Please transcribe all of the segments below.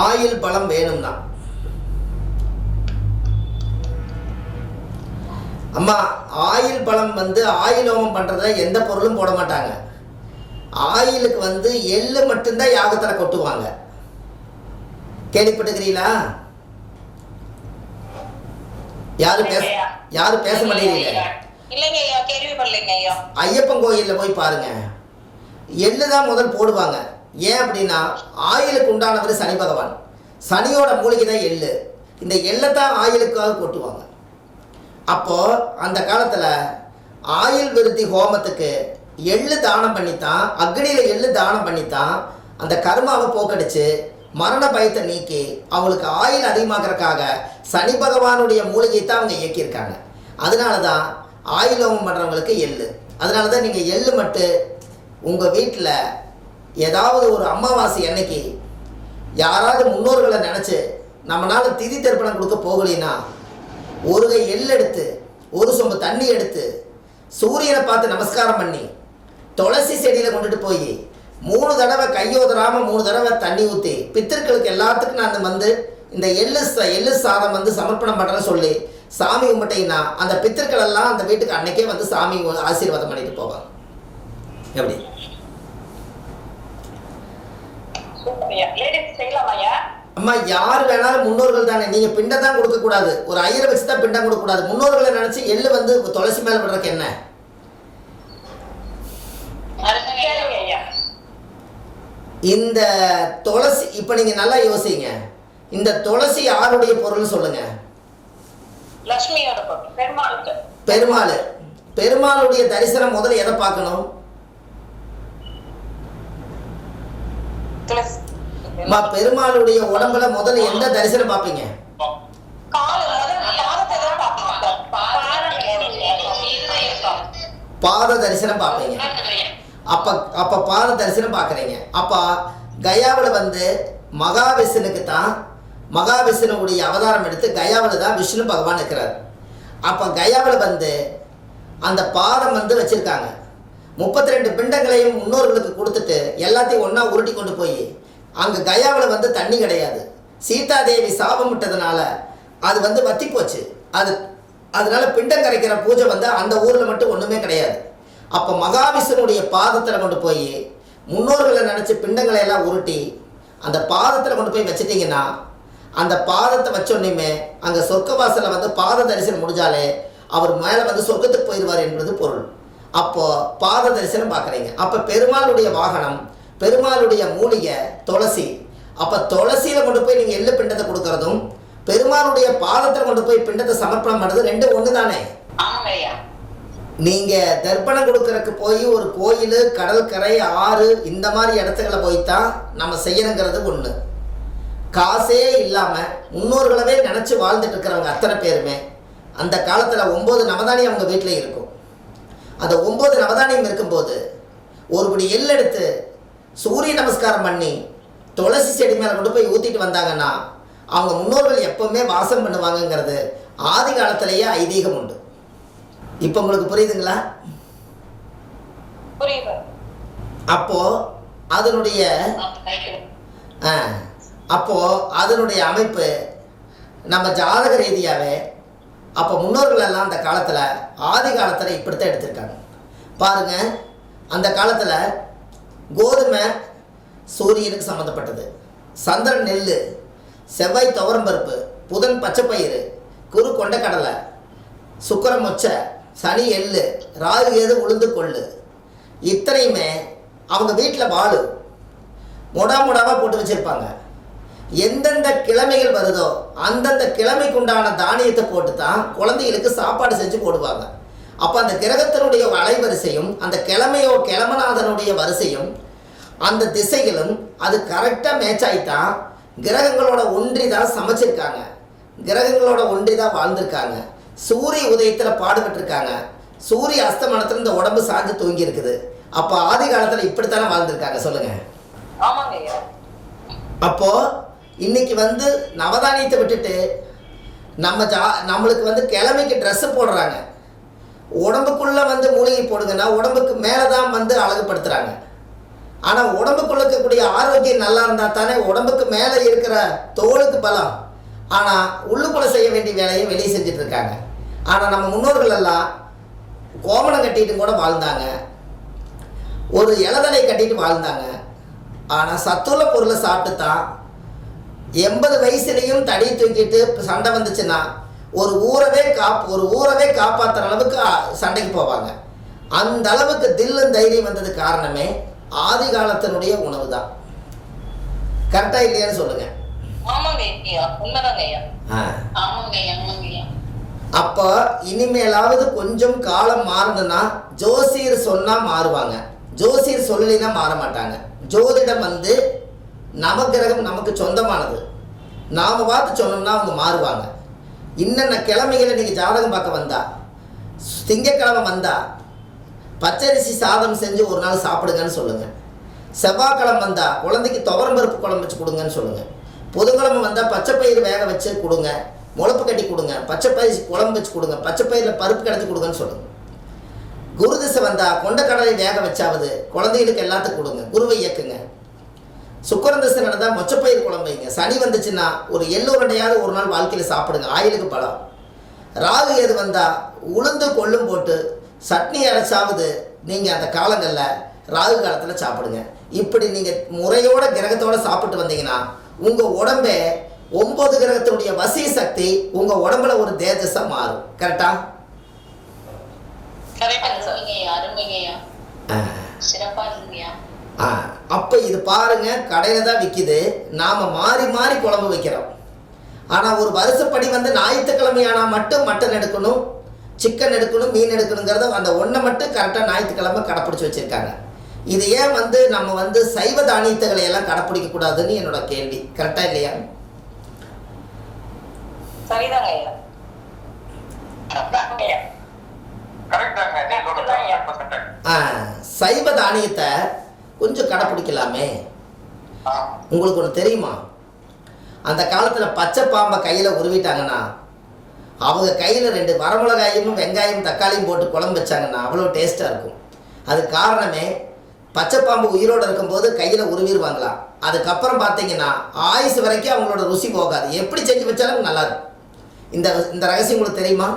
Oil பலம் வேணும்னா அம்மா ஆயில் பலம் வந்து ஆயில் ஹோமம் பண்ணுறதுல எந்த பொருளும் போட மாட்டாங்க. ஆயிலுக்கு வந்து எள்ளு மட்டும்தான் யாகத்தில் கொட்டுவாங்க. கேள்விப்பட்டுக்கிறீங்களா? யாரும் பேச மாட்டேங்கிறீங்க. ஐயப்பன் கோயிலில் போய் பாருங்க, எள்ளு தான் முதல் போடுவாங்க. ஏன் அப்படின்னா ஆயிலுக்கு உண்டானவர் சனி பகவான், சனியோட மூலிகை தான் எள்ளு. இந்த எள்ளை தான் ஆயிலுக்காக கொட்டுவாங்க. அப்போது அந்த காலத்தில் ஆயில் விருத்தி ஹோமத்துக்கு எள்ளு தானம் பண்ணித்தான், அக்னியில் எள்ளு தானம் பண்ணித்தான் அந்த கர்மாவை போக்கடிச்சு மரண பயத்தை நீக்கி அவங்களுக்கு ஆயில் அதிகமாகறதுக்காக சனி பகவானுடைய மூலிகை தான் அவங்க இயக்கியிருக்காங்க. அதனால தான் ஆயில் ஹோமம் பண்ணுறவங்களுக்கு எள்ளு. அதனால தான் நீங்கள் எள்ளு மட்டும் உங்கள் வீட்டில் ஏதாவது ஒரு அமாவாசை அன்னைக்கு யாராவது முன்னோர்களை நினச்சி நம்மளால் திதி தர்ப்பணம் கொடுக்க போகலின்னா ஒரு கை எள் எடுத்து ஒரு சொம்பு தண்ணி எடுத்து சூரியனை பார்த்து நமஸ்காரம் பண்ணி துளசி செடியில் கொண்டுட்டு போய் 3 தடவை கையோதராமல் 3 தடவை தண்ணி ஊற்றி பித்திருக்களுக்கு எல்லாத்துக்கும் நான் வந்து இந்த எள்ளு சாதம் வந்து சமர்ப்பணம் பண்ணுறேன்னு சொல்லி சாமி கும்பிட்டீங்கன்னா அந்த பித்திருக்கள் எல்லாம் அந்த வீட்டுக்கு அன்னைக்கே வந்து சாமி ஆசீர்வாதம் பண்ணிட்டு போவாங்க. எப்படி அம்மா? யார் வேணாலும் முன்னோர்கள் தானே. நீங்கள் பிண்டை தான் கொடுக்கக்கூடாது, ஒரு ஐயரை வச்சு தான் பிண்டம் கொடுக்கக்கூடாது. முன்னோர்களை நினச்சி எள்ளு வந்து துளசி மேலே விடுறதுக்கு என்ன? இந்த துளசி இப்போ நீங்கள் நல்லா யோசிங்க, இந்த துளசி யாருடைய பொருள் சொல்லுங்க? பெருமாள். பெருமாளுடைய தரிசனம் முதல்ல எதை பார்க்கணும்? பெருமாளுடைய உடம்புல முதல்ல எந்த தரிசனம் பார்ப்பீங்க? பாத தரிசனம் பார்ப்பீங்க. அப்ப பாத தரிசனம் பார்க்குறீங்க. அப்போ கயாவில் வந்து மகாவிஷ்ணுக்கு தான், மகாவிஷ்ணுடைய அவதாரம் எடுத்து கயாவில் தான் விஷ்ணு பகவான் இருக்கிறார். அப்போ கயாவில் வந்து அந்த பாதம் வந்து வச்சுருக்காங்க. 32 பிண்டங்களையும் முன்னோர்களுக்கு கொடுத்துட்டு எல்லாத்தையும் ஒன்றா உருட்டி கொண்டு போய் அங்கே கயாவில் வந்து தண்ணி கிடையாது. சீதாதேவி சாபம் விட்டதுனால அது வந்து வத்தி போச்சு. அதனால பிண்டம் கரைக்கிற பூஜை வந்து அந்த ஊரில் மட்டும் ஒன்றுமே கிடையாது. அப்போ மகாவிஷ்ணுடைய பாதத்தில் கொண்டு போய் முன்னோர்களை நினச்சி பிண்டங்களை எல்லாம் உருட்டி அந்த பாதத்தில் கொண்டு போய் வச்சிட்டிங்கன்னா அந்த பாதத்தை வச்சோன்னையுமே அங்கே சொர்க்கவாசலில் வந்து பாத தரிசனம் முடிஞ்சாலே அவர் மேலே வந்து சொர்க்கத்துக்கு போயிடுவார் என்பது பொருள். அப்போது பாத தரிசனம் பார்க்குறீங்க. அப்போ பெருமாளுடைய வாகனம், பெருமாளுடைய மூலிகை துளசி. அப்போ துளசியில் கொண்டு போய் நீங்கள் எள்ளு பிண்டத்தை கொடுக்கறதும் பெருமாளுடைய பாதத்தில் கொண்டு போய் பிண்டத்தை சமர்ப்பணம் பண்ணுறது ரெண்டும் ஒன்று தானே? நீங்கள் தர்ப்பணம் கொடுக்கறதுக்கு போய் ஒரு கோயில், கடற்கரை, ஆறு இந்த மாதிரி இடத்துக்களை போய்த்தான் நம்ம செய்யணுங்கிறது ஒன்று. காசே இல்லாமல் முன்னோர்களவே நினச்சி வாழ்ந்துட்டு இருக்கிறவங்க அத்தனை பேருமே அந்த காலத்தில் 9 நவதானியம் அவங்க வீட்டில் இருக்கும். அந்த 9 நவதானியம் இருக்கும்போது ஒருபடி எள் எடுத்து சூரிய நமஸ்காரம் பண்ணி துளசி செடி மேலே கொண்டு போய் ஊற்றிட்டு வந்தாங்கன்னா அவங்க முன்னோர்கள் எப்பவுமே வாசம் பண்ணுவாங்கங்கிறது ஆதி காலத்திலேயே ஐதீகம் உண்டு. இப்போ உங்களுக்கு புரியுதுங்களா? அதனுடைய அமைப்பு நம்ம ஜாதக ரீதியாகவே அப்போ முன்னோர்கள் எல்லாம் அந்த காலத்தில் ஆதி காலத்தில் இப்படித்தான் எடுத்திருக்காங்க. பாருங்கள், அந்த காலத்தில் கோதுமை சூரியனுக்கு சம்மந்தப்பட்டது, சந்திரன் நெல், செவ்வாய் துவரம்பருப்பு, புதன் பச்சைப்பயிறு, குரு கொண்டக்கடலை, சுக்கிரன் மொச்சை, சனி எள்ளு, ராகு ஏது உளுந்து கொள்ளு. இத்தனையுமே அவங்க வீட்டில் வாழு முடாவாக போட்டு வச்சுருப்பாங்க. எந்தெந்த கிழமைகள் வருதோ அந்தந்த கிழமைக்கு உண்டான தானியத்தை போட்டு தான் குழந்தைகளுக்கு சாப்பாடு செஞ்சு போடுவாங்க. அப்போ அந்த கிரகத்தினுடைய அலைவரிசையும் அந்த கிழமநாதனுடைய வரிசையும் அந்த திசைகளும் அது கரெக்டாக மேட்ச் ஆகித்தான் கிரகங்களோட ஒன்றி தான் சமைச்சிருக்காங்க, கிரகங்களோட ஒன்றி தான் வாழ்ந்திருக்காங்க. சூரிய உதயத்தில் பாடுபட்டிருக்காங்க, சூரிய அஸ்தமனத்தில் இந்த உடம்பு சாஞ்சு தூங்கி இருக்குது. அப்போ ஆதி காலத்தில் இப்படித்தானே வாழ்ந்திருக்காங்க, சொல்லுங்க. அப்போ இன்னைக்கு வந்து நவதானியத்தை விட்டுட்டு நம்மளுக்கு வந்து கிழமைக்கு ட்ரெஸ்ஸு போடுறாங்க. உடம்புக்குள்ளே வந்து மூலிகை போடுங்கன்னா உடம்புக்கு மேலே தான் வந்து அழகுபடுத்துகிறாங்க. ஆனால் உடம்புக்குள்ள இருக்கக்கூடிய ஆரோக்கியம் நல்லா இருந்தால் தானே உடம்புக்கு மேலே இருக்கிற தோலுக்கு பலம். ஆனால் உள்ளுக்குள்ளே செய்ய வேண்டிய வேலையை வெளியே செஞ்சுட்டு இருக்காங்க. ஆனால் நம்ம முன்னோர்கள் எல்லாம் கோமணம் கட்டிட்டு கூட வாழ்ந்தாங்க, ஒரு இலதலை கட்டிட்டு வாழ்ந்தாங்க. ஆனால் சத்துள்ள பொருளை சாப்பிட்டு தான் 80 வயசுலேயும் தடி தூக்கிட்டு சண்டை வந்துச்சுன்னா ஒரு ஊரவே காப்பாற்றுற அளவுக்கு சண்டைக்கு போவாங்க. அந்த அளவுக்கு தில்லும் தைரியம் வந்தது காரணமே ஆதி காலத்தினுடைய உணவு தான். கரெக்டா இல்லையான்னு சொல்லுங்க. அப்போ இனிமேலாவது கொஞ்சம் காலம் மாறணும்னா ஜோசியர் சொன்னா மாறுவாங்க, ஜோசியர் சொல்லலைன்னா மாற மாட்டாங்க. ஜோதிடம் வந்து நவகிரகம் நமக்கு சொந்தமானது, நாம பார்த்து சொன்னோம்னா அவங்க மாறுவாங்க. இன்னென்ன கிழமைகளை நீங்கள் ஜாதகம் பார்க்க வந்தா, திங்கக்கிழமை வந்தா பச்சரிசி சாதம் செஞ்சு ஒரு நாள் சாப்பிடுங்கன்னு சொல்லுங்கள். செவ்வாய்க்கிழமை வந்தால் குழந்தைக்கு துவரம்பருப்பு குழம்பு வச்சு கொடுங்கன்னு சொல்லுங்கள். புதன்கிழமை வந்தால் பச்சைப்பயிறு வேக வச்சு கொடுங்க, முளப்பு கட்டி கொடுங்க, பச்சைப்பயிறு குழம்பு வச்சு கொடுங்க, பச்சைப்பயிரில் பருப்பு கிடச்சி கொடுங்கன்னு சொல்லுங்கள். குரு திசை வந்தால் கொண்டக்கடலை வேக வச்சாவது குழந்தைகளுக்கு எல்லாத்துக்கும் கொடுங்க, குருவை இயக்குங்க. சுக்கிரன் திசை நடந்தால் மொச்சப்பயிர் குழம்பு வைங்க. சனி வந்துச்சுன்னா ஒரு எள்ளுருண்டையாவது ஒரு நாள் வாழ்க்கையில் சாப்பிடுங்க, ஆயிலுக்கு பலம். ராகு எது வந்தால் உளுந்து கொள்ளும் போட்டு சட்னி அரைச்சாவது நீங்கள் அந்த காலங்களில் ராகு காலத்தில் சாப்பிடுங்க. இப்படி நீங்கள் முறையோட கிரகத்தோடு சாப்பிட்டு வந்தீங்கன்னா உங்கள் உடம்பே 9 கிரகத்தினுடைய வசி சக்தி உங்கள் உடம்புல ஒரு தேஜஸாக மாறும். கரெக்டா? அப்போ இது பாருங்க, கடையில் தான் விற்கிது, நாம் மாறி மாறி குழம்பு வைக்கிறோம். ஆனால் ஒரு வருஷப்படி வந்து ஞாயிற்றுக்கிழமையானா மட்டும் மட்டன் எடுக்கணும், சிக்கன் எடுக்கணும், மீன் எடுக்கணுங்கிறத அந்த ஒன்றை மட்டும் கரெக்டாக ஞாயிற்றுக்கிழமை கடைப்பிடிச்சி வச்சுருக்காங்க. இது ஏன் வந்து நம்ம வந்து சைவ தானியத்துகளை எல்லாம் கடைப்பிடிக்க கூடாதுன்னு என்னோட கேள்வி. கரெக்டா இல்லையா? சரிதாங்க ஐயா. சைவ தானியத்தை கொஞ்சம் கடைப்பிடிக்கலாமே. உங்களுக்கு ஒன்று தெரியுமா? அந்த காலத்தில் பச்சை பாம்பை கையில் உருவிட்டாங்கன்னா அவங்க கையில் 2 வரமிளகாயும் வெங்காயம் தக்காளியும் போட்டு குழம்பு வச்சாங்கன்னா அவ்வளோ டேஸ்ட்டாக இருக்கும். அது காரணமே பச்சை பாம்பு உயிரோடு இருக்கும்போது கையில் உருவிடுவாங்களாம். அதுக்கப்புறம் பார்த்தீங்கன்னா ஆயுசு வரைக்கும் அவங்களோட ருசி போகாது, எப்படி செஞ்சு வச்சாலும் நல்லா இருக்கும். இந்த ரகசியம் உங்களுக்கு தெரியுமா?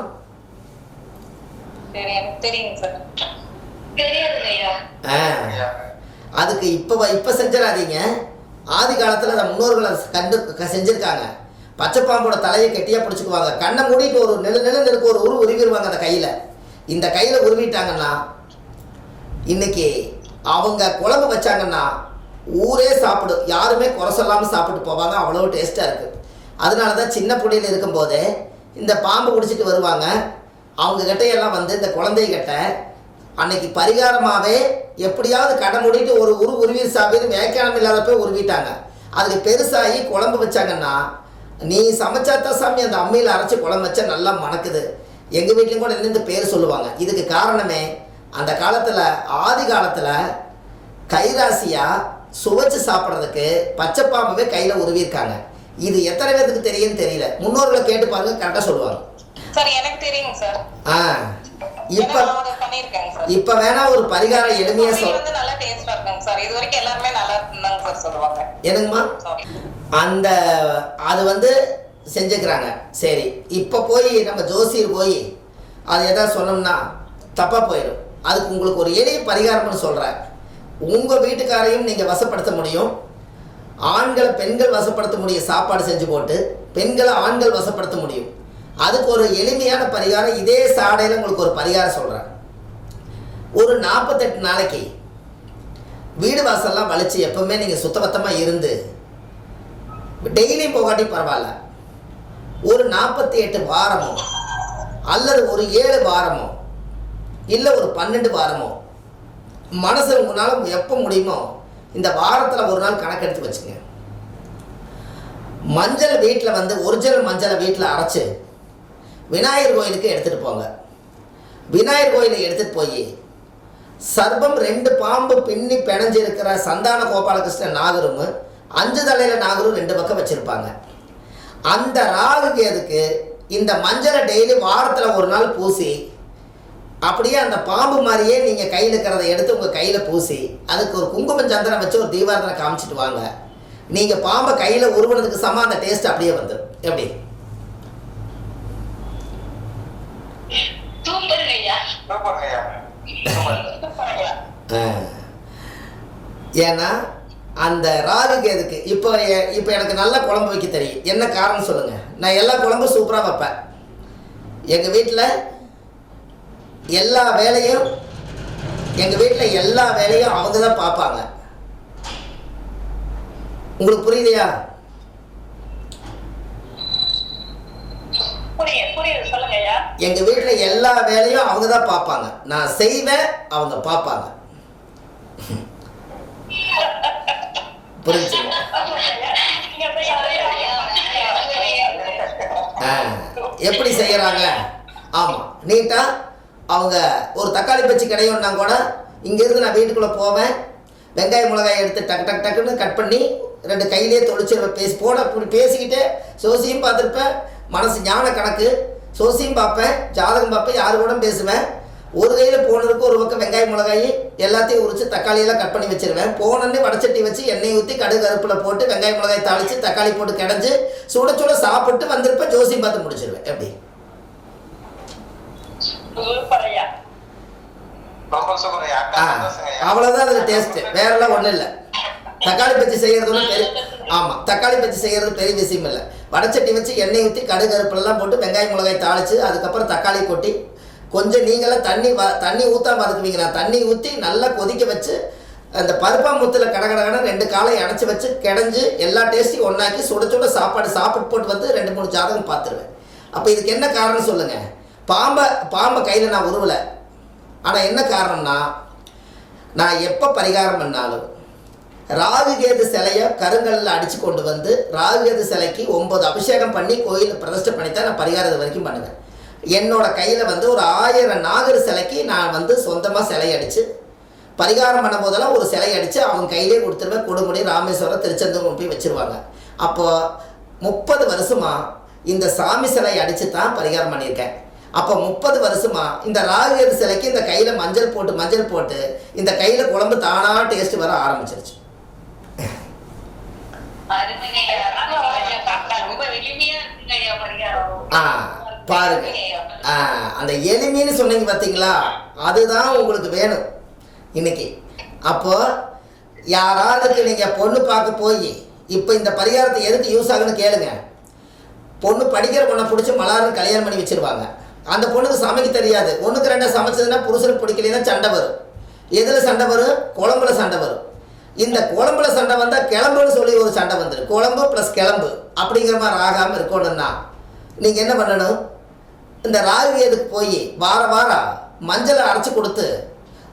அதுக்கு இப்போ செஞ்சிடாதீங்க. ஆதி காலத்தில் அந்த முன்னோர்களை செஞ்சுருக்காங்க. பச்சை பாம்போட தலையை கெட்டியாக பிடிச்சிக்குவாங்க, கண்ணை மூடிட்டு ஒரு நெருக்கு ஒரு உருவிடுவாங்க அந்த கையில். இந்த கையில் உருவிட்டாங்கன்னா இன்னைக்கு அவங்க குழம்பு வச்சாங்கன்னா ஊரே சாப்பிடும், யாருமே குறை சொல்லாமல் சாப்பிட்டு போவாங்க, அவ்வளோ டேஸ்ட்டாக இருக்குது. அதனால தான் சின்ன பிள்ளையில் இருக்கும்போதே இந்த பாம்பு பிடிச்சிட்டு வருவாங்க. அவங்க கிட்டையெல்லாம் வந்து இந்த குழந்தைகிட்ட அன்னைக்கு பரிகாரமாகவே எப்படியாவது கடை மூடிட்டு ஒரு உருவீர் சாப்பிட்டு வியாக்கியானம் இல்லாதப்போ உருவிட்டாங்க. அதில் பெருசாகி குழம்பு வச்சாங்கன்னா நீ சமைச்சாத்தா சாமி அந்த அம்மியில் அரைச்சி குழம்பு வச்சா நல்லா மணக்குது, எங்கள் வீட்லேயும் கூட இருந்து பேர் சொல்லுவாங்க. இதுக்கு காரணமே அந்த காலத்தில் ஆதி காலத்தில் கைராசியாக சுவைச்சு சாப்பிட்றதுக்கு பச்சை பாம்பவே கையில் உருவிருக்காங்க. இது எத்தனை பேருக்கு தெரியும்னு தெரியல, முன்னோர்களை கேட்டு பாருங்க, கரெக்டாக சொல்லுவாங்க. சார் எனக்கு தெரியுங்க சார். இப்ப வேணா ஒரு பரிகாரம் எளிமையா சொல்லுங்க. நல்லா டேஸ்டா இருக்குங்க சார், இது வரைக்கும் எல்லாரும் நல்லா இருந்தாங்க சார் சொல்லுவாங்க. என்னங்கம்மா? அந்த அது வந்து செஞ்சுக்கிறாங்க. சரி, இப்ப போய் நம்ம ஜோசியர் போய் அது எதாவது சொன்னோம்னா தப்பா போயிடும். அதுக்கு உங்களுக்கு ஒரு எளிய பரிகாரம்னு சொல்றேன். உங்க வீட்டுக்காரையும் நீங்க வசப்படுத்த முடியும், ஆண்களை பெண்கள் வசப்படுத்த முடியும். சாப்பாடு செஞ்சு போட்டு பெண்களை ஆண்கள் வசப்படுத்த முடியும். அதுக்கு ஒரு எளிமையான பரிகாரம், இதே சாடையில் உங்களுக்கு ஒரு பரிகாரம் சொல்கிறேன். ஒரு 48 நாளைக்கு வீடு வாசல்லாம் வலிச்சு எப்பவுமே நீங்கள் சுத்தபத்தமாக இருந்து டெய்லியும் போகாட்டி பரவாயில்ல, ஒரு 48 வாரமோ அல்லது ஒரு 7 வாரமோ இல்லை ஒரு 12 வாரமோ மனசு உங்களால் எப்போ முடியுமோ இந்த வாரத்தில் ஒரு நாள் கணக்கெடுத்து வச்சுங்க. மஞ்சள் வீட்டில் வந்து ஒரிஜினல் மஞ்சளை வீட்டில் அரைச்சி விநாயகர் கோயிலுக்கு எடுத்துகிட்டு போங்க. விநாயகர் கோயிலுக்கு எடுத்துகிட்டு போய் சர்பம் 2 பாம்பு பின்னி பிணைஞ்சிருக்கிற சந்தான கோபாலகிருஷ்ணன் நாகரும் 5 தலையில் நாகரும் 2 பக்கம் வச்சுருப்பாங்க. அந்த ராகு கேதுக்கு இந்த மஞ்சளை டெய்லி வாரத்தில் ஒரு நாள் பூசி அப்படியே அந்த பாம்பு மாதிரியே நீங்கள் கையில் இருக்கிறத எடுத்து உங்கள் கையில் பூசி அதுக்கு ஒரு குங்குமம் சந்திரன் வச்சு ஒரு தீபாரதனை காமிச்சிட்டு வாங்க. நீங்கள் பாம்பை கையில் உருவனதுக்கு சம அந்த டேஸ்ட் அப்படியே வந்துடும். எப்படி? ஏன்னா அந்த ராகு கேதுக்கு இப்போ எனக்கு நல்ல குழம்பு வைக்க தெரியும். என்ன காரணம் சொல்லுங்கள்? நான் எல்லா குழம்பும் சூப்பராக வைப்பேன். எங்கள் வீட்டில் எல்லா வேலையும் அவங்க தான் பார்ப்பாங்க. உங்களுக்கு புரியுதையா? எங்க வீட்டுல எல்லா வேலையும் அவங்க தான் பார்ப்பாங்க. நான் செய்வேன், அவங்க பார்ப்பாங்க. புரிஞ்சு? எப்படி செய்யறாங்க? ஆமா, நீட்டா அவங்க ஒரு தக்காளி பச்சி கிடையோன்னா கூட இங்கேருந்து நான் வீட்டுக்குள்ளே போவேன், வெங்காயம் மிளகாய் எடுத்து டக்கு டக்கு டக்குன்னு கட் பண்ணி 2 கையிலே தொளிச்சிருவேன். இப்படி பேசிக்கிட்டே சோசியும் பார்த்துருப்பேன், மனசு ஞான கணக்கு, சோசியும் பார்ப்பேன், ஜாதகம் பார்ப்பேன், யாரு கூட பேசுவேன். ஒரு கையில் போனதுக்கு ஒரு பக்கம் வெங்காயம் மிளகாய் எல்லாத்தையும் உரித்து தக்காளியெல்லாம் கட் பண்ணி வச்சிருவேன். போனோடனே வடச்சட்டி வச்சு எண்ணெய் ஊற்றி கடுகு கருப்பில் போட்டு வெங்காயம் மிளகாய் தாளித்து தக்காளி போட்டு கிடஞ்சி சுட சுட சாப்பிட்டு வந்திருப்பேன், ஜோசியும் பார்த்து முடிச்சிருவேன். எப்படி? அவ்வளவுதான் அதுல டேஸ்ட், வேறெல்லாம் ஒண்ணும் இல்லை. தக்காளி பச்சி செய்யறது தக்காளி பச்சி செய்யறது பெரிய விஷயம் இல்லை. வடச்சட்டி வச்சு எண்ணெய் ஊற்றி கடுகு கருப்பெல்லாம் போட்டு வெங்காயம் மிளகாய் தாளிச்சு அதுக்கப்புறம் தக்காளி கொட்டி கொஞ்சம் நீங்களாம் தண்ணி ஊற்றாம வதக்குவீங்க. நான் தண்ணி ஊற்றி நல்லா கொதிக்க வச்சு அந்த பருப்பாமுத்தில் கடகடகன 2 காலை அணைச்சி வச்சு கிடஞ்சி எல்லா டேஸ்ட்டையும் ஒன்றாக்கி சுட சுட சாப்பிட்டு போட்டு வந்து 2-3 ஜாதகம் பார்த்துருவேன். அப்போ இதுக்கு என்ன காரணம் சொல்லுங்கள்? பாம்பை கையில் நான் உருவலை. ஆனால் என்ன காரணம்னா, நான் எப்போ பரிகாரம் பண்ணாலும் ராகுகேது சிலையை கருங்கல்லில் அடித்து கொண்டு வந்து ராகுகேது சிலைக்கு 9 அபிஷேகம் பண்ணி கோயிலில் பிரதிஷ்டை பண்ணி தான் நான் பரிகாரம் இது வரைக்கும் பண்ணுவேன். என்னோட கையில் வந்து ஒரு 1000 நாகர் சிலைக்கு நான் வந்து சொந்தமாக சிலை அடித்து பரிகாரம் பண்ணும் போதெல்லாம் ஒரு சிலை அடித்து அவங்க கையிலே கொடுத்துருவேன். கொடுமுடி, ராமேஸ்வரம், திருச்செந்தூர் போய் வச்சுருவாங்க. அப்போது 30 வருஷமாக இந்த சாமி சிலை அடித்து தான் பரிகாரம் பண்ணியிருக்கேன். அப்போ 30 வருஷமா இந்த ராகுகேது சிலைக்கு இந்த கையில் மஞ்சள் போட்டு இந்த கையில் குழம்பு தானாக டேஸ்ட் வர ஆரம்பிச்சிருச்சு. பாருங்க, அந்த எளிமைன்னு சொன்னீங்க பார்த்தீங்களா, அதுதான் உங்களுக்கு வேணும் இன்னைக்கு. அப்போ யாராவதுக்கு நீங்கள் பொண்ணு பார்க்க போய் இப்போ இந்த பரிகாரத்தை எதுக்கு யூஸ் ஆகுன்னு கேளுங்க. பொண்ணு படிக்கிற பொண்ணை பிடிச்சி மலாருன்னு கல்யாணம் பண்ணி வச்சிருவாங்க. அந்த பொண்ணுக்கு சமைக்க தெரியாது. 1க்கு 2 சமைச்சதுன்னா புருஷனுக்கு பிடிக்கலைன்னா சண்டை வரும். எதில் சண்டை வரும்? குழம்புல சண்டை வரும். இந்த குழம்புல சண்டை வந்தால் கிளம்புன்னு சொல்லி ஒரு சண்டை வந்துடும். குழம்பு ப்ளஸ் கிளம்பு அப்படிங்கிற மாதிரி ஆகாமல் இருக்கணும்னா நீங்கள் என்ன பண்ணணும்? இந்த ராகுகேதுக்கு போய் வாரம் மஞ்சளை அரைச்சி கொடுத்து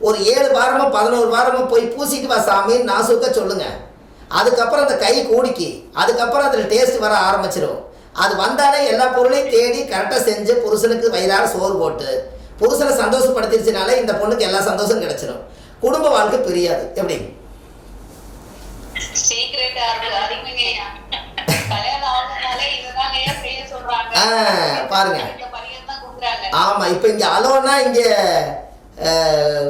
ஒரு 7 வாரமோ 11 வாரமோ போய் பூசிட்டு வா சாமின்னு நாசுக்க சொல்லுங்கள். அதுக்கப்புறம் அந்த கை கூடிக்கி அதுக்கப்புறம் அதில் டேஸ்ட் வர ஆரம்பிச்சிடும். அது வந்தாலே எல்லா பொருளையும் தேடி கரெக்டாக செஞ்சு புருஷனுக்கு வயிறார சோறு போட்டு புருஷனை சந்தோஷப்படுத்திடுச்சுனாலே இந்த பொண்ணுக்கு எல்லா சந்தோஷம் கிடைச்சிடும். குடும்ப வாழ்க்கை பிரியாது. எப்படி? பாருங்க. ஆமா, இப்ப இங்க அலோனா இங்க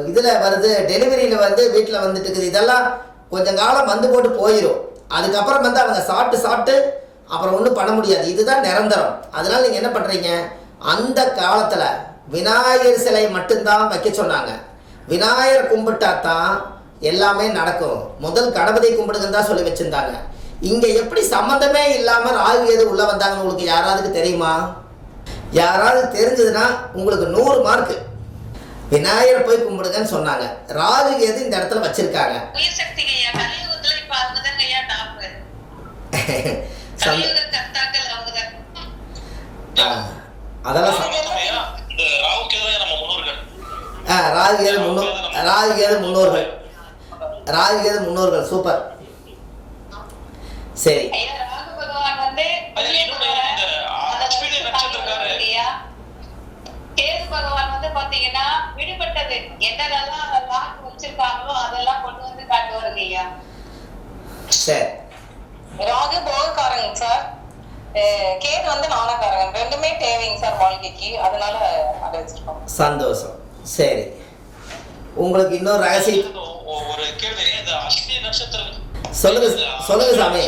இதுல வருது, டெலிவரியில வந்து வீட்டுல வந்துட்டு இருக்குது. இதெல்லாம் கொஞ்சம் காலம் வந்து போட்டு போயிடும். அதுக்கப்புறம் வந்து அவங்க சாப்பிட்டு அப்புறம் ஒன்றும் பண்ண முடியாது. இதுதான் நிரந்தரம். அதனால நீங்க என்ன பண்றீங்க? அந்த காலத்துல விநாயகர் சிலை மட்டும்தான் வைக்க சொன்னாங்க. விநாயகர் கும்பிட்டா தான் எல்லாமே நடக்கும். முதல் கணபதி கும்பிடுங்கன்னு தான் சொல்லி வச்சிருந்தாங்க. இங்க எப்படி சம்மந்தமே இல்லாம ராகுகேது உள்ள வந்தாங்கன்னு உங்களுக்கு யாராவது தெரியுமா? யாராவது தெரிஞ்சதுன்னா உங்களுக்கு 100 மார்க்கு. விநாயகர் போய் கும்பிடுங்கன்னு சொன்னாங்க. ராகுகேது இந்த இடத்துல வச்சிருக்காங்க. அதெல்லாம் ராகுகேது முன்னோர்கள். சூப்பர். சரி, பகவான் வந்து பாத்தீங்கன்னா விடுபட்டது என்னெல்லாம் வச்சிருக்காங்களோ அதெல்லாம் கொண்டு வந்து காட்டுவாருங்க ஐயா. சரி, ராகு போகக்காரங்க சார், கேது வந்து நாணக்காரங்க. 2மே தேவைங்க சார் வாழ்க்கைக்கு. அதனால அதை வச்சிருக்கோம். சந்தோஷம். சரி, உங்களுக்கு இன்னொரு ரகசியம் ஒரு கேள்வி. இந்த அஸ்வினி நட்சத்திரம் சொல்லுங்க சொல்லுங்க சாமி.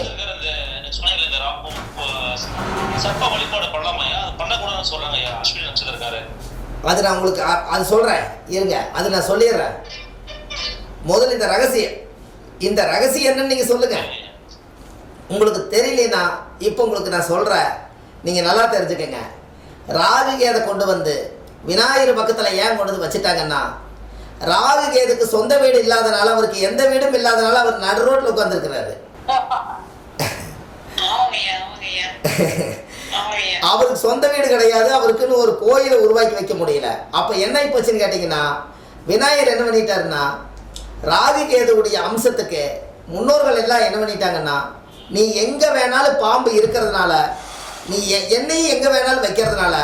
சொன்னீங்க இந்த சர்ப்ப வழிபாடு பண்ணலாமாயா? அது பண்ணக்கூடாதுன்னு சொல்றாங்க ஐயா அஸ்வினி நட்சத்திரக்காரு. அது நான் உங்களுக்கு அது சொல்கிறேன் இருங்க, அது நான் சொல்லிடுறேன். முதல்ல இந்த ரகசியம் என்னன்னு நீங்கள் சொல்லுங்கள். உங்களுக்கு தெரியலனா இப்போ உங்களுக்கு நான் சொல்கிறேன், நீங்கள் நல்லா தெரிஞ்சுக்கங்க. ராகு கேதை கொண்டு வந்து விநாயகர் பக்கத்தில் ஏன் கொண்டு வந்து வச்சுட்டாங்கன்னா, ராகு கேதுக்கு சொந்த வீடு இல்லாதனால, அவருக்கு எந்த வீடும் இல்லாதனால அவர் நடு ரோட்டில் உட்காந்துருக்கிறாரு. அவருக்கு சொந்த வீடு கிடையாது, அவருக்குன்னு ஒரு கோயிலை உருவாக்கி வைக்க முடியல. அப்போ என்ன போச்சுன்னு கேட்டிங்கன்னா, விநாயகர் என்ன பண்ணிட்டாருன்னா, ராகு கேதுவுடைய அம்சத்துக்கு முன்னோர்கள் எல்லாம் என்ன பண்ணிட்டாங்கன்னா, நீ எங்கே வேணாலும் பாம்பு இருக்கிறதுனால, நீ என்னையும் எங்கே வேணாலும் வைக்கிறதுனால,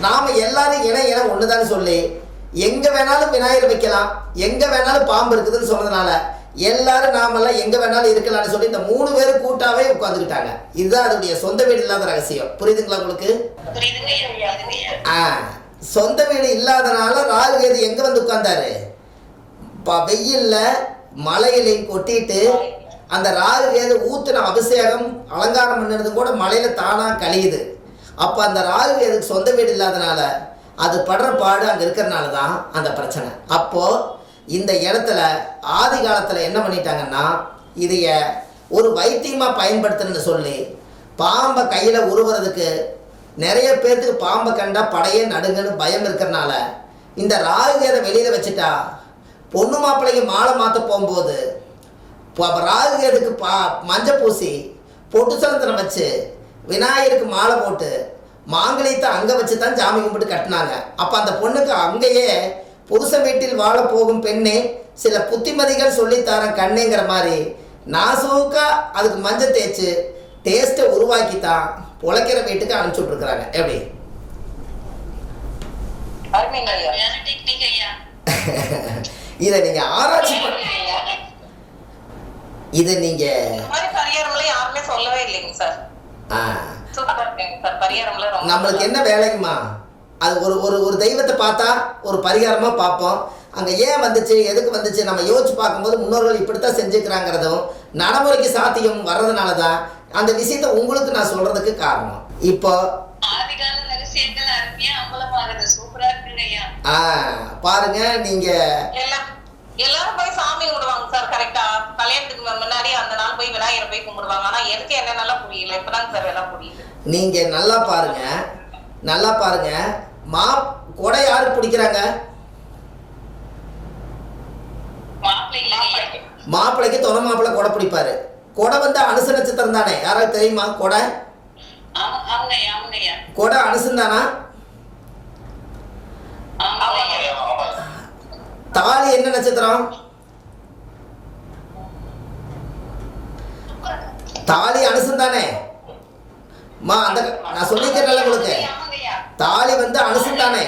நாம் எல்லாரும் இன ஒன்று தான் சொல்லி எங்கே வேணாலும் விநாயகர் வைக்கலாம், எங்கே வேணாலும் பாம்பு இருக்குதுன்னு சொன்னதுனால எல்லாரும் நாமெல்லாம் எங்கே வேணாலும் இருக்கலாம்னு சொல்லி இந்த 3 பேரும் கூட்டாவே உட்காந்துக்கிட்டாங்க. இதுதான் அதோடைய சொந்த வீடு இல்லாத ரகசியம். புரியுதுங்களா உங்களுக்கு? சொந்த வீடு இல்லாதனால ராகு கேது எங்கே வந்து உட்கார்ந்தாரு? வெயிலில் மலையிலையும் கொட்டிட்டு அந்த ராகு கேது ஊத்துன அபிஷேகம் அலங்காரம் பண்ணுறது கூட மலையில் தானாக கழியுது. அப்போ அந்த ராகு கேதுக்கு சொந்த வீடு இல்லாதனால அது படுற பாடு அங்கே இருக்கிறனால தான் அந்த பிரச்சனை. அப்போது இந்த இடத்துல ஆதி காலத்தில் என்ன பண்ணிட்டாங்கன்னா, இதைய ஒரு வைத்தியமாக பயன்படுத்தணும்னு சொல்லி பாம்பை கையில் உருவுறதுக்கு நிறைய பேர்த்துக்கு பாம்பை கண்டா படையே நடுங்கன்னு பயம் இருக்கிறனால இந்த ராகு கேதை வெளியில் வச்சுட்டா பொண்ணு மாப்பிள்ளைக்கு மாலை மாற்ற போகும்போது ராகு கேதுக்கு மஞ்சள் பூசி பொட்டு சலந்தனம் வச்சு விநாயகருக்கு மாலை போட்டு மாங்கலியத்தை அங்கே வச்சு தான் சாமி கும்பிட்டு கட்டினாங்க. அப்போ அந்த பொண்ணுக்கு அங்கேயே புருஷ வீட்டில் வாழ போகும் பெண்ணே சில புத்திமதிகள் சொல்லித்தரேன் கண்ணுங்கிற மாதிரி நாசூக்கா அதுக்கு மஞ்சள் தேய்ச்சி டேஸ்ட்டை உருவாக்கி தான் பொழைக்கிற வீட்டுக்கு அனுப்பிச்சு விட்ருக்குறாங்க. எப்படி? இதை நீங்கள் ஆராய்ச்சி இதை நீங்கள் யாருமே சொல்லவே இல்லைங்க சார். நம்மளுக்கு என்ன வேலைங்கம்மா, அது ஒரு தெய்வத்தை பார்த்தா ஒரு பரிகாரமாக பார்ப்போம். அங்கே ஏன் வந்துச்சு, எதுக்கு வந்துச்சு நம்ம யோசிச்சு பார்க்கும்போது முன்னோர்கள் இப்படித்தான் செஞ்சுக்கிறாங்கிறதும் நடைமுறைக்கு சாத்தியம் வர்றதுனால தான் அந்த விஷயத்த உங்களுக்கு நான் சொல்றதுக்கு காரணம். இப்போ பாருங்க, நீங்க எல்லாரும் போய் சாமி கும்பிடுவாங்க சார். கரெக்டா கல்யாணத்துக்கு முன்னாடி அந்த நாள் போய் விநாயகரை போய் கும்பிடுவாங்க. ஆனா எனக்கு என்னென்னலாம் புரியல, இப்பதான் சார் எல்லாம் புரியுது. நீங்க நல்லா பாருங்க. கொடை யாரு பிடிக்கிறாங்க? மாப்பிள்ளைக்கு துணை மாப்பிள்ளை கொடை பிடிப்பாரு. கொடை வந்து அனுச நட்சத்திரம் தானே, யாராவது தெரியுமா? கொடை அனுசம் தானா? தாலி என்ன நட்சத்திரம்? தாலி அனுசம் தானே மா? அந்த நான் சொல்லிக்கிறேன் உங்களுக்கு, தாலி வந்து அனுசம் தானே,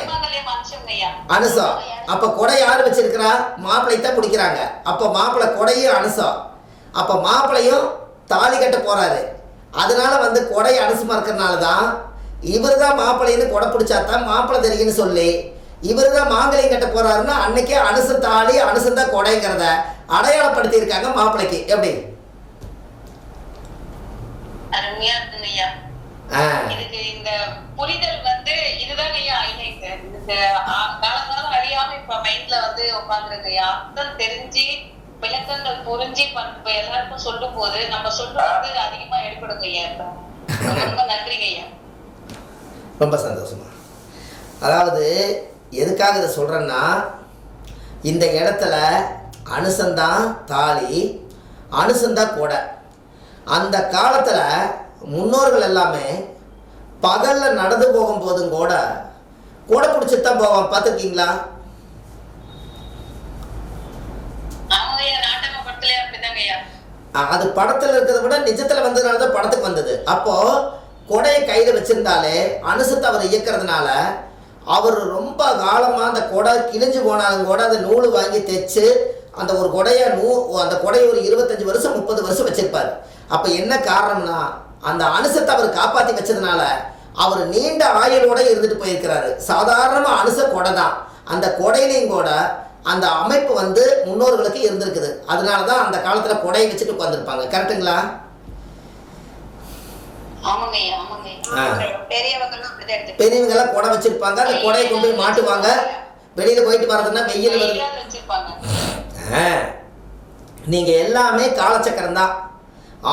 அனுசம். அப்ப கொடை யாரு வச்சிருக்கிறா? மாப்பிள்ளை தான் பிடிக்கிறாங்க. அப்ப மாப்பிள்ளை கொடையும் அனுசம். அப்ப மாப்பிள்ளையும் தாலி கட்ட போறாரு. அதனால வந்து கொடை அனுசமா இருக்கிறனால தான் இவர் தான் மாப்பிள்ளைன்னு கொடை பிடிச்சாதான் மாப்பிள்ளை தெரியுன்னு சொல்லி இவர் தான் மாங்கலியம் கட்ட போறாருன்னா அன்னைக்கே அனுச தாலி அனுசந்தான் கொடைங்கிறத அடையாளப்படுத்தி இருக்காங்க மாப்பிள்ளைக்கு. எப்படி? அருமையா இருக்குங்க ஐயா. இதுக்கு இந்த புரிதல் வந்து இதுதான் ஐயா ஹைலைட். இந்த காலங்காலம் அழியாம இப்ப மைண்ட்ல வந்து உட்காந்துருக்கு ஐயா. அர்த்தம் தெரிஞ்சு விளக்கங்கள் புரிஞ்சு எல்லாருக்கும் சொல்லும் போது நம்ம சொல்றது அதிகமா எடுக்கணுங்க ஐயா. ரொம்ப நன்றிங்க ஐயா. ரொம்ப சந்தோஷமா. அதாவது எதுக்காக இதை சொல்றேன்னா, இந்த இடத்துல அனுசந்தான் தாலி, அனுசந்தான் கொடை. அந்த காலத்தில் முன்னோர்கள் எல்லாமே பகலில் நடந்து போகும்போதும் கூட கொடை பிடிச்சிட்டு தான் போவான். பார்த்துருக்கீங்களா? அது படத்தில் இருக்கிறத விட நிஜத்தில் வந்ததுனால தான் படத்துக்கு வந்தது. அப்போது கொடையை கையில் வச்சுருந்தாலே அனுசத்தை அவர் இயக்கிறதுனால அவர் ரொம்ப காலமாக அந்த கொடை கிழிஞ்சு போனாலும் கூட அந்த நூல் வாங்கி தைச்சு அந்த ஒரு கொடையை அந்த கொடையை ஒரு 25 வருஷம் 30 வருஷம் வச்சிருப்பார். அப்போ என்ன காரணம்னா அந்த அனுசத்தை அவர் காப்பாற்றி வச்சதுனால அவர் நீண்ட ஆயுளோட இருந்துட்டு போயிருக்கிறாரு. சாதாரணமாக அனுச கொடை தான். அந்த கொடையிலையும் கூட அந்த அமைப்பு வந்து முன்னோர்களுக்கு இருந்திருக்குது. அதனால தான் அந்த காலத்தில் கொடையை வச்சுட்டு உட்காந்துருப்பாங்க. கரெக்டுங்களா? பெரியவங்கெல்லாம் கொடை வச்சிருப்பாங்க. அந்த கொடையை கொண்டு போய் மாட்டுவாங்க. வெளியில போயிட்டு வர்றதுன்னா வெயில் வருது. நீங்க எல்லாமே காலச்சக்கரம் தான்.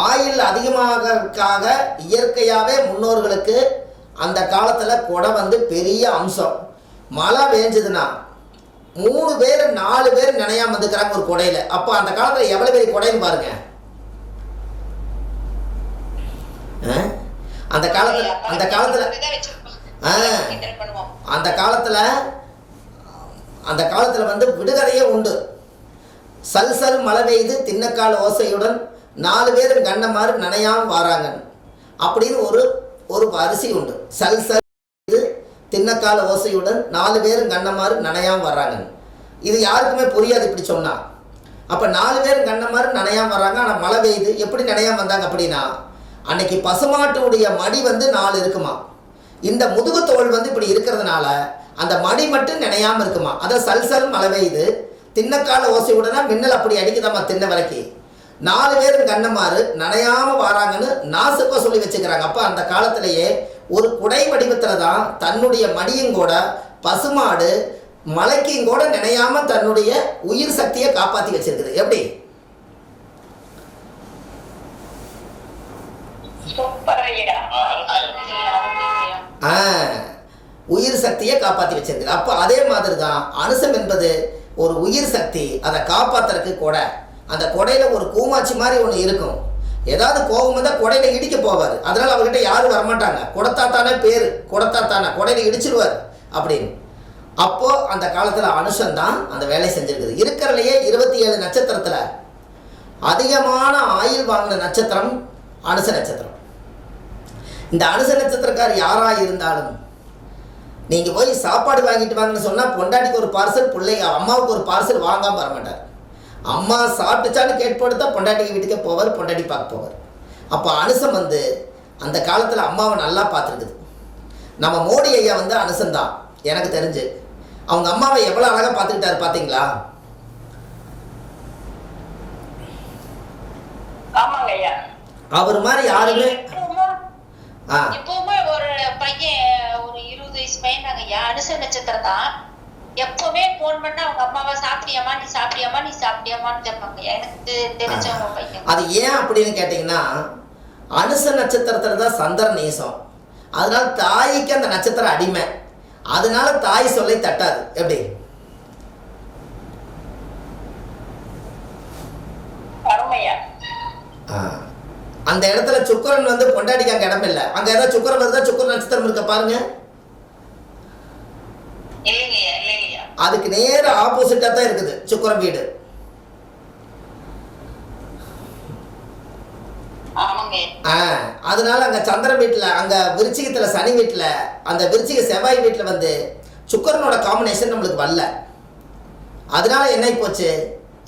ஆயுள் அதிகமாகறதுக்காக இயற்கையாகவே முன்னோர்களுக்கு அந்த காலத்தில் கொடை வந்து பெரிய அம்சம். மழை பெஞ்சதுன்னா 3 பேர் 4 பேர் நினையாம வந்துக்கிறாங்க ஒரு கொடையில. அப்போ அந்த காலத்தில் எவ்வளவு பெரிய கொடைன்னு பாருங்க. அந்த காலத்துல வந்து விடுகதையே உண்டு. சல்சல் மழை பெய்து தின்னக்கால் ஓசையுடன் 4 பேரும் கண்ணமாறு நனையாம வாராங்க அப்படின்னு ஒரு அரிசி உண்டு. சல்சல் தின்னக்கால ஓசையுடன் 4 பேரும் கண்ணமாறு நனையாம வர்றாங்க. இது யாருக்குமே புரியாது இப்படி சொன்னா. அப்ப 4 பேரும் கண்ணமாறு நனையாம வர்றாங்க. ஆனா மழை பெய்யுது. எப்படி நனையாம வந்தாங்க அப்படின்னா, அன்னைக்கு பசுமாட்டுடைய மடி வந்து 4 இருக்குமா. இந்த முதுகு தோல் வந்து இப்படி இருக்கிறதுனால அந்த மடி மட்டும் நினையாம இருக்குமா. அதான் சல்சல் மழை பெய்யுது தின்னக்கால ஓசையுடனா மின்னல் அப்படி அடிக்குதாம்மா தின்ன வரைக்கும். 4 பேரும் கண்ணமாறு நனையாம வாராங்கன்னு நாசுக்கா சொல்லி வச்சுக்கிறாங்க. அப்போ அந்த காலத்திலேயே ஒரு குடை வடிவத்தில் தான் தன்னுடைய மடியும் கூட பசுமாடு மலைக்கும் கூட நினையாம தன்னுடைய உயிர் சக்தியை காப்பாற்றி வச்சிருக்குது. எப்படி? உயிர் சக்தியை காப்பாற்றி வச்சிருக்குது. அப்போ அதே மாதிரி தான் அனுசம் என்பது ஒரு உயிர் சக்தி. அதை காப்பாத்துறதுக்கு கொடை. அந்த கொடையில ஒரு கூமாச்சி மாதிரி ஒன்று இருக்கும். ஏதாவது கோபம் வந்தால் கொடையில இடிக்க போவார். அதனால அவர்கிட்ட யாரும் வரமாட்டாங்க. கொடுத்தாத்தானே பேர், கொடுத்தாத்தானே கொடையில இடிச்சிருவார் அப்படின்னு. அப்போ அந்த காலத்தில் அனுஷன் தான் அந்த வேலையை செஞ்சிருக்குது. இருக்கிறதுலையே 27 நட்சத்திரத்தில் அதிகமான ஆயுள் வாங்கின நட்சத்திரம் அனுச நட்சத்திரம். இந்த அனுச நட்சத்திரக்கார் யாராக இருந்தாலும் நீங்கள் போய் சாப்பாடு வாங்கிட்டு வாங்கன்னு சொன்னால் பொண்டாட்டிக்கு ஒரு பார்சல், பிள்ளைங்க அம்மாவுக்கு ஒரு பார்சல் வாங்காமல் வரமாட்டார். அம்மா சாப்பிட்டுச்சான்னு கேட்படுத்தா பொண்டாட்டிக்கு வீட்டுக்கே போவார், பொண்டாட்டி பார்க்க போவார். அப்போ அனுசம் வந்து அந்த காலத்தில் அம்மாவை நல்லா பார்த்துருக்குது. நம்ம மோடி ஐயா வந்து அனுசந்தான் எனக்கு தெரிஞ்சு. அவங்க அம்மாவை எவ்வளோ அழகாக பார்த்துக்கிட்டாரு பார்த்தீங்களா? அவர் மாதிரி யாருமே. இப்பவுமே ஒரு பையன் ஒரு 20 வயசு பையன் ஐயா அனுச நட்சத்திரம் தான். எப்பவுமே போன் பண்ணா அவங்க அம்மாவா சாப்பிட்டியாமா நீ சாப்பிட்டியாமா நீ சாப்பிட்டியாமான்னு கேட்பாங்க. எனக்கு தெரிஞ்சவங்க பையன். அது ஏன் அப்படின்னு கேட்டீங்கன்னா, அனுச நட்சத்திரத்துல தான் சந்திரன் நேசம். அதனால தாய்க்கு அந்த நட்சத்திரம் அடிமை. அதனால தாய் சொல்லை தட்டாது. எப்படி? அந்த இடத்துல சுக்கரன் வந்து பொண்டாட்டிக்கு அங்க இடம் இல்லை. அங்க ஏதாவது சுக்கரன் வருதா? சுக்கரன் நட்சத்திரம் இருக்க பாருங்க. அதுக்கு நேர ஆப்போசிட்டா தான் இருக்குது சுக்கரன் வீடு. அதனால அங்க சந்திரன் வீட்டுல, அங்க விருச்சிகத்துல சனி வீட்டுல, அந்த விருச்சிக செவ்வாய் வீட்டுல வந்து சுக்கரனோட காம்பினேஷன் நம்மளுக்கு வரல. அதனால என்ன போச்சு,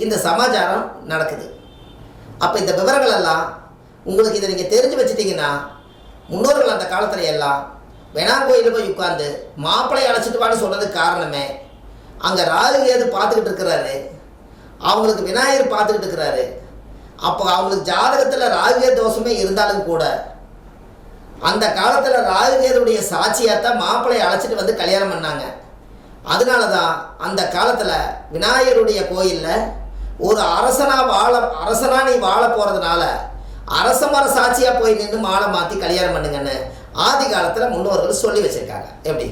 இந்த சமாச்சாரம் நடக்குது. அப்ப இந்த விவரங்கள் எல்லாம் உங்களுக்கு இதை நீங்க தெரிஞ்சு வச்சுட்டீங்கன்னா, முன்னோர்கள் அந்த காலத்துல எல்லாம் வேணாங்கோயில போய் உட்கார்ந்து மாப்பிள்ளை அழைச்சிட்டு வான்னு சொன்னதுக்கு காரணமே, அங்க ராகு கேது பார்த்துக்கிட்டு இருக்கிறாரு, அவங்களுக்கு விநாயகர் பார்த்துக்கிட்டு இருக்கிறாரு. அப்போ அவங்களுக்கு ஜாதகத்தில் ராகுகே தோஷமே இருந்தாலும் கூட அந்த காலத்தில் ராகுகேதுடைய சாட்சியாத்தான் மாப்பிள்ளையை அழைச்சிட்டு வந்து கல்யாணம் பண்ணாங்க. அதனால தான் அந்த காலத்தில் விநாயகருடைய கோயிலில் ஒரு அரசனா நீ வாழ போகிறதுனால அரச மர சாட்சியாக போய் நின்று மாலை மாற்றி கல்யாணம் பண்ணுங்கன்னு ஆதி காலத்தில் முன்னோர்கள் சொல்லி வச்சுருக்காங்க. எப்படி?